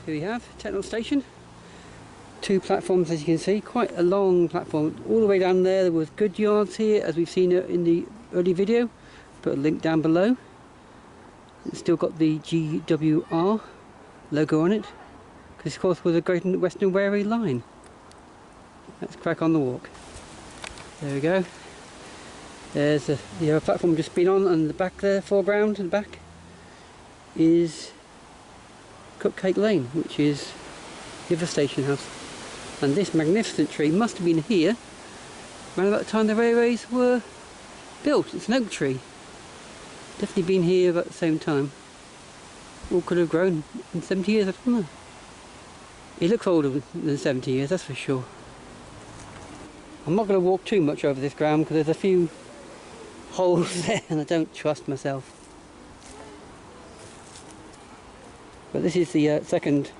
Here we have Tettenhall station. Two platforms, as you can see, quite a long platform. All the way down there was goods yards here, as we've seen it in the early video. Put a link down below. It's still got the GWR logo on it, because of course was a Great Western Railway line. Let's crack on the walk. There we go. There's the other platform just been on, and the back there, foreground and the back, is Cupcake Lane, which is the other station house. And this magnificent tree must have been here around about the time the railways were built. It's an oak tree. Definitely been here about the same time. Or could have grown in 70 years, I don't know. It looks older than 70 years, that's for sure. I'm not going to walk too much over this ground because there's a few holes there and I don't trust myself. But this is the second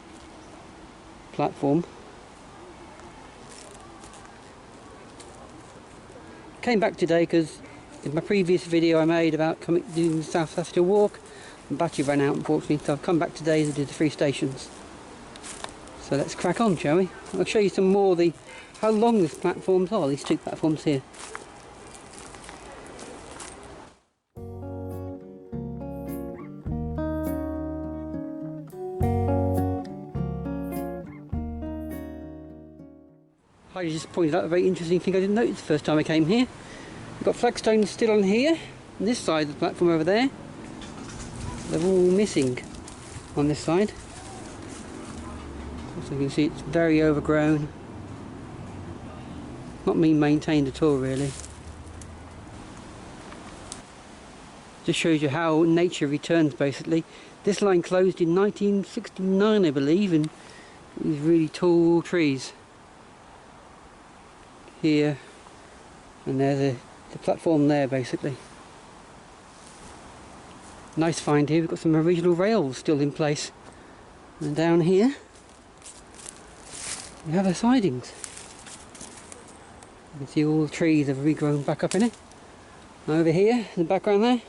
platform. Came back today because in my previous video I made about doing the South Staffordshire walk, the battery ran out unfortunately, so I've come back today to do the 3 stations. So let's crack on, shall we? I'll show you some more of how long these platforms are, these 2 platforms here. I just pointed out a very interesting thing I didn't notice the first time I came here. We've got flagstones still on here, on this side of the platform over there. They're all missing on this side. So you can see it's very overgrown. Not being maintained at all really. Just shows you how nature returns basically. This line closed in 1969 I believe, and these really tall trees. Here and there's the platform there basically. Nice find here, we've got some original rails still in place. And down here we have the sidings. You can see all the trees have regrown back up in it. And over here in the background there,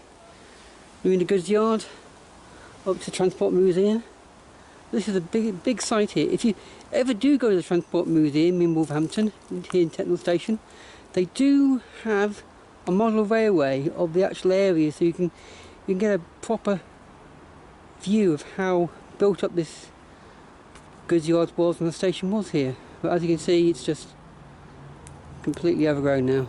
we're in the goods yard up to the Transport Museum. This is a big site here. If you ever do go to the Transport Museum in Wolverhampton, here in Tettenhall Station, they do have a model railway of the actual area, so you can get a proper view of how built up this goods yard was and the station was here. But as you can see, it's just completely overgrown now.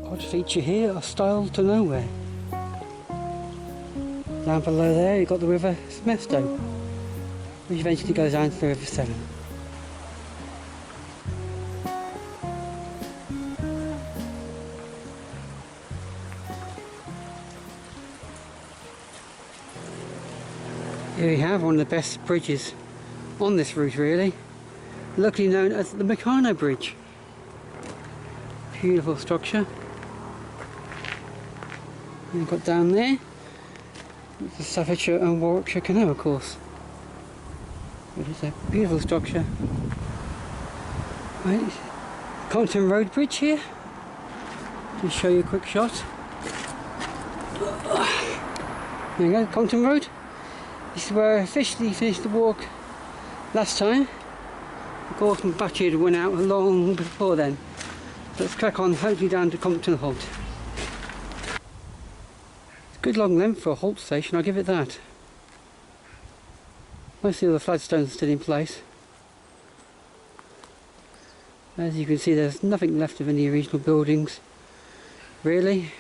Odd feature here, a stile to nowhere. Down below there you've got the River Smethstone, which eventually goes down to the River Severn. Here we have one of the best bridges on this route really, locally known as the Meccano Bridge. Beautiful structure. And you've got down there the Staffordshire and Warwickshire Canal, of course, which is a beautiful structure. Right, Compton Road Bridge here. Just show you a quick shot. There you go, Compton Road. This is where I officially finished the walk last time. Of course my battery had run out long before then. Let's crack on, hopefully down to Compton Halt. Good long length for a halt station, I'll give it that. Most of the flagstones are still in place. As you can see, there's nothing left of any original buildings, really.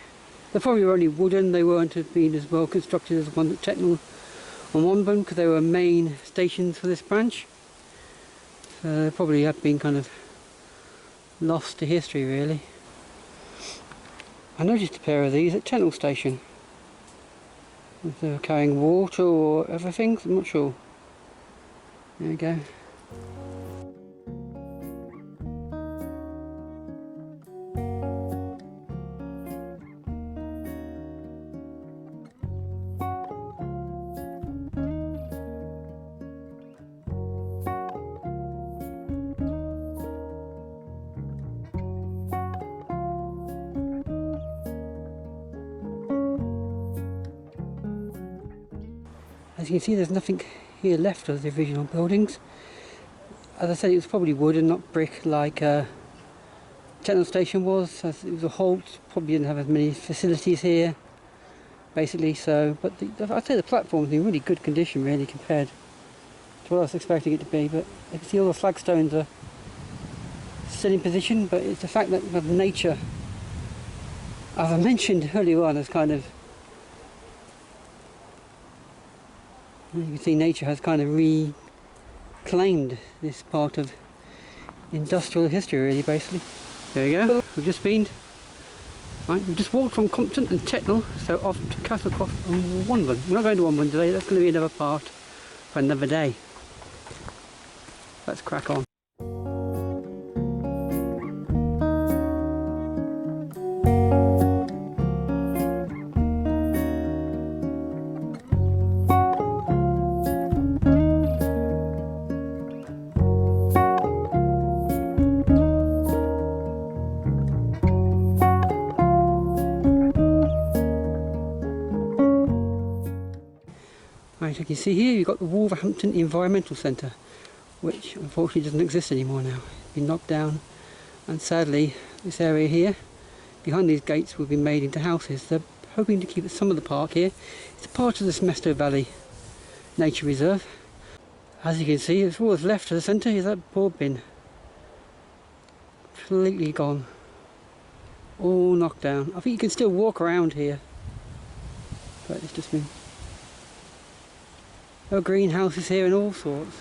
They probably were only wooden, they weren't have been as well constructed as the one at Tettenhall and Womborne, because they were main stations for this branch. So they probably have been kind of lost to history, really. I noticed a pair of these at Tettenhall station. If they were carrying water or other things, I'm not sure. There you go. As you can see, there's nothing here left of the original buildings. As I said, it was probably wood and not brick like Tettenhall station was. As it was a halt, probably didn't have as many facilities here, basically. So, but I'd say the platform's in really good condition, really, compared to what I was expecting it to be. But you can see all the flagstones are still in position. But it's the fact that nature, as I mentioned earlier on, has kind of, you can see nature has kind of reclaimed this part of industrial history, really, basically. There we go. We've just been, right, we've just walked from Compton and Tettenhall, so off to Castlecroft and Womborne. We're not going to Womborne today, that's going to be another part for another day. Let's crack on. Right, you can see here you've got the Wolverhampton Environmental Centre, which unfortunately doesn't exist anymore now. It's been knocked down, and sadly this area here behind these gates will be made into houses. They're hoping to keep some of the park here. It's part of the Smesto Valley Nature Reserve. As you can see, it's all that's left of the centre is that board bin. Completely gone. All knocked down. I think you can still walk around here, but it's just been... There are greenhouses here and all sorts.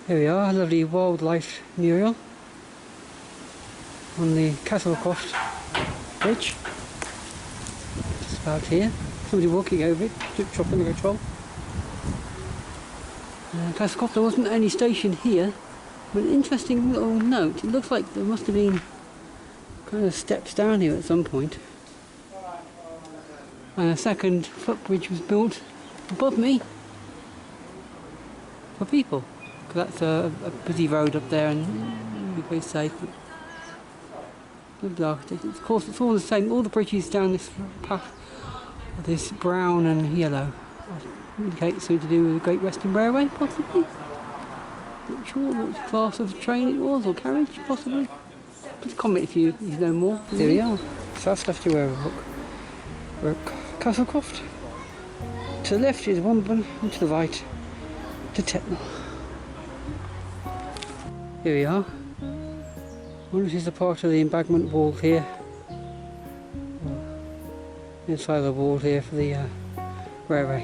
Here we are, a lovely wildlife mural on the Castlecroft Bridge. Just about here. Somebody walking over it, chopping the troll. Castlecroft, there wasn't any station here, but an interesting little note. It looks like there must have been kind of steps down here at some point. And a second footbridge was built above me for people, because that's a busy road up there and it'll be very safe. Lovely architecture. Of course, it's all the same. All the bridges down this path are this brown and yellow. I indicate something to do with the Great Western Railway, possibly. Not sure which class of train it was, or carriage, possibly. Please comment if you know more. Here we are, South Staffordshire Railway. We're at Castlecroft. To the left is Womborne, and to the right to Tettenhall. Here we are. This is a part of the embankment wall here. Inside the wall here for the railway.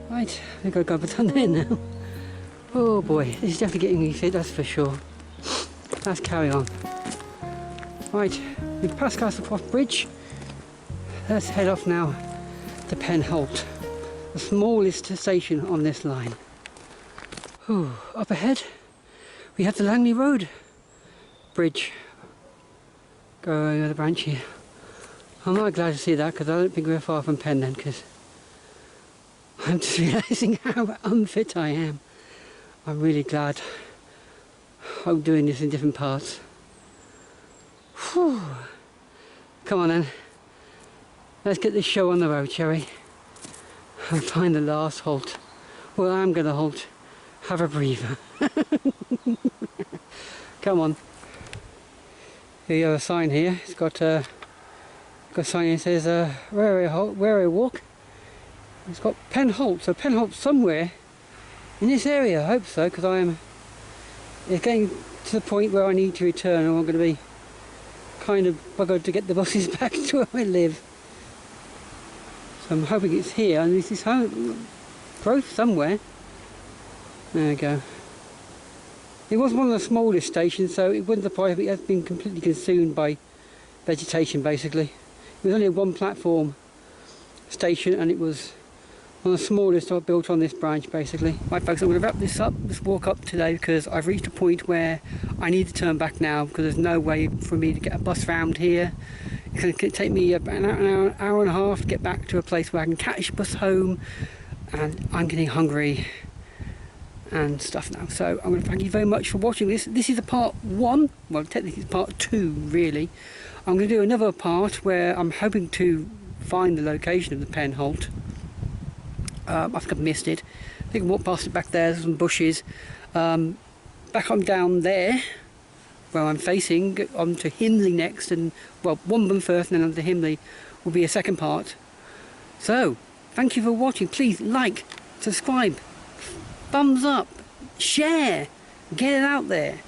Right, we've got to go down there now. Oh boy, this is definitely getting me fit, that's for sure. Let's carry on. Right, we've passed Castlecroft Bridge. Let's head off now to Penn Halt, the smallest station on this line. Ooh, up ahead we have the Langley Road Bridge going over the branch here. I'm not glad to see that, because I don't think we're far from Penn then, because I'm just realising how unfit I am. I'm really glad I'm doing this in different parts. Whew. Come on then, let's get this show on the road, shall we? And find the last halt. Well, I'm going to halt. Have a breather. Come on. Here you have a sign here. It's got a sign here that says railway halt, railway walk. It's got Penn Halt, so Penn Halt somewhere in this area. I hope so, because it's getting to the point where I need to return, and I'm going to be kind of buggered to get the buses back to where I live. So I'm hoping it's here, and this is growth somewhere. There we go. It was one of the smallest stations, so it wouldn't surprise me. It has been completely consumed by vegetation, basically. It was only a one platform station, and it was one of the smallest I've built on this branch, basically. Right folks, I'm going to wrap this up, this walk up today, because I've reached a point where I need to turn back now, because there's no way for me to get a bus round here. It's going to take me about an hour and a half to get back to a place where I can catch a bus home, and I'm getting hungry and stuff now. So I'm going to thank you very much for watching this. This is a part 1, well technically it's part 2 really. I'm going to do another part where I'm hoping to find the location of the Penn Halt, I think I've missed it. I think I walked past it back there, there's some bushes. Back on down there, where I'm facing, on to Himley next, and well, Womborne first and then on to Himley will be a second part. So, thank you for watching. Please like, subscribe, thumbs up, share, get it out there.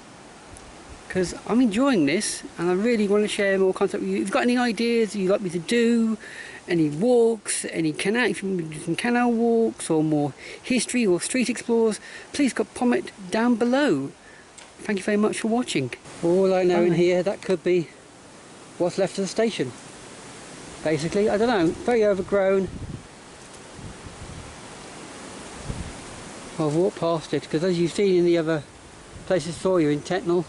Because I'm enjoying this and I really want to share more content with you. If you've got any ideas you'd like me to do, any walks, any canal, if you want me to do some canal walks or more history or street explores, please comment down below. Thank you very much for watching. All I know in here, that could be what's left of the station. Basically, I don't know, very overgrown. I've walked past it because, as you've seen in the other places for you in Tettenhall,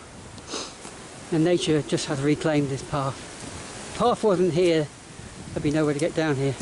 and nature just has reclaimed this path. Path wasn't here, there'd be nowhere to get down here.